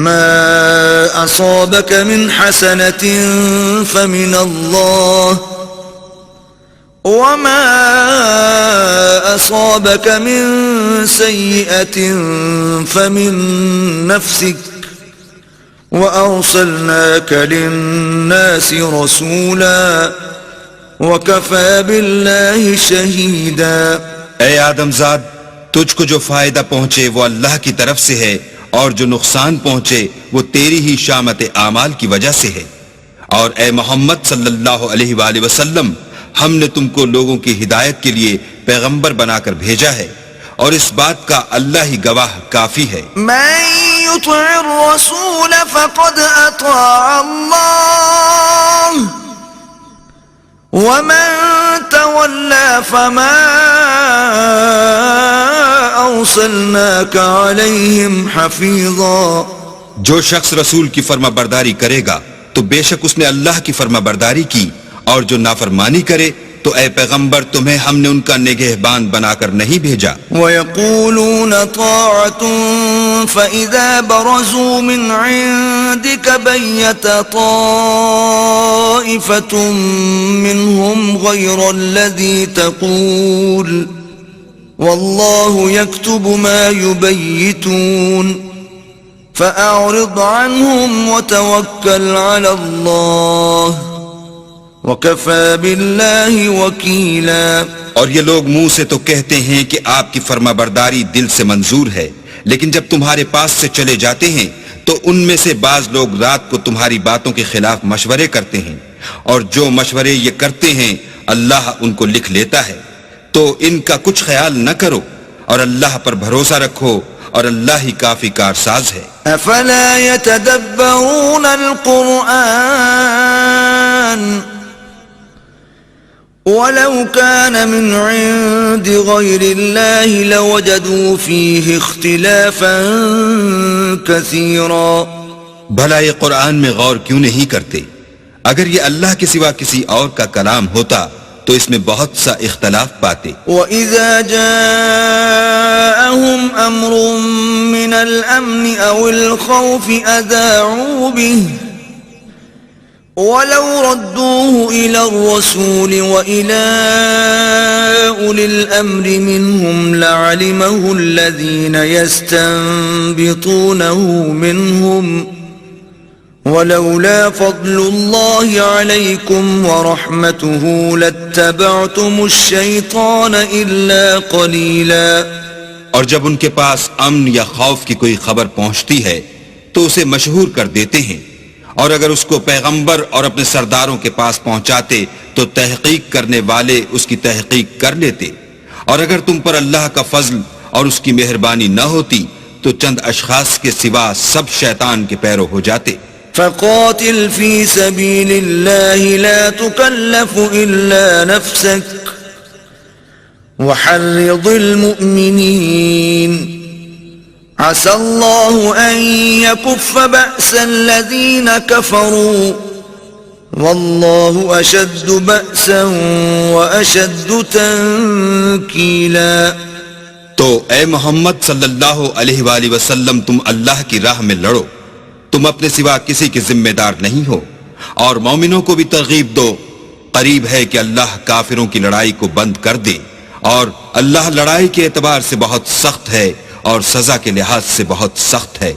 ما أصابك من حسنة فمن الله وما أصابك من سيئة فمن نفسك وأرسلناك للناس رسولا وكفى بالله شهيدا. اے آدم زاد، تجھ کو جو فائدہ پہنچے وہ اللہ کی طرف سے ہے، اور جو نقصان پہنچے وہ تیری ہی شامت اعمال کی وجہ سے ہے. اور اے محمد صلی اللہ علیہ وآلہ وسلم، ہم نے تم کو لوگوں کی ہدایت کے لیے پیغمبر بنا کر بھیجا ہے، اور اس بات کا اللہ ہی گواہ کافی ہے. من يطع الرسول فقد اطاع الله ومن تولى فما ارسلناك عليهم حفيظا. جو شخص رسول کی فرما برداری کرے گا تو بے شک اس نے اللہ کی فرما برداری کی، اور جو نافرمانی کرے تو اے پیغمبر تمہیں ہم نے ان کا نگہبان بنا کر نہیں بھیجا. وَيَقُولُونَ طَاعَةٌ فَإِذَا بَرَزُوا مِنْ عِنْدِكَ بَيَّتَ طَائِفَةٌ مِّنْهُمْ غَيْرَ الَّذِي تَقُولُ وَاللَّهُ يَكْتُبُ مَا يُبَيِّتُونَ فَأَعْرِضْ عَنْهُمْ وَتَوَكَّلْ عَلَى اللَّهِ وَكَفَى بِاللَّهِ وَكِيلًا. اور یہ لوگ منہ سے تو کہتے ہیں کہ آپ کی فرما برداری دل سے منظور ہے، لیکن جب تمہارے پاس سے چلے جاتے ہیں تو ان میں سے بعض لوگ رات کو تمہاری باتوں کے خلاف مشورے کرتے ہیں، اور جو مشورے یہ کرتے ہیں اللہ ان کو لکھ لیتا ہے. تو ان کا کچھ خیال نہ کرو اور اللہ پر بھروسہ رکھو، اور اللہ ہی کافی کارساز ہے. افلا يتدبرون القرآن ولو كان من عند غير الله لوجدوا فيه اختلافا كثيرا. بھلا یہ قرآن میں غور کیوں نہیں کرتے؟ اگر یہ اللہ کے سوا کسی اور کا کلام ہوتا تو اس میں بہت سا اختلاف پاتے. وَإِذَا جَاءَهُمْ أَمْرٌ مِّنَ الْأَمْنِ أَوِ الْخَوْفِ أَذَاعُوا بِهِ وَلَوْ رَدُّوهُ إِلَى الرَّسُولِ وَإِلَى أُولِي الْأَمْرِ مِنْهُمْ لَعَلِمَهُ الَّذِينَ يَسْتَنبِطُونَهُ مِنْهُمْ وَلَوْلَا فَضْلُ اللَّهِ عَلَيْكُمْ وَرَحْمَتُهُ لَاتَّبَعْتُمُ الشَّيْطَانَ إِلَّا قَلِيلًا. اور جب ان کے پاس امن یا خوف کی کوئی خبر پہنچتی ہے تو اسے مشہور کر دیتے ہیں، اور اگر اس کو پیغمبر اور اپنے سرداروں کے پاس پہنچاتے تو تحقیق کرنے والے اس کی تحقیق کر لیتے، اور اگر تم پر اللہ کا فضل اور اس کی مہربانی نہ ہوتی تو چند اشخاص کے سوا سب شیطان کے پیرو ہو جاتے. فقاتل في سبيل الله لا تكلف إلا نفسك وحرض المؤمنين عسى الله أن يكف بأس الذين كفروا والله أشد بأسا وأشد تنكيلا. تو اے محمد صلی اللہ علیہ وآلہ وسلم تم اللہ کی راہ میں لڑو، تم اپنے سوا کسی کے ذمہ دار نہیں ہو، اور مومنوں کو بھی ترغیب دو. قریب ہے کہ اللہ کافروں کی لڑائی کو بند کر دے، اور اللہ لڑائی کے اعتبار سے بہت سخت ہے اور سزا کے لحاظ سے بہت سخت ہے.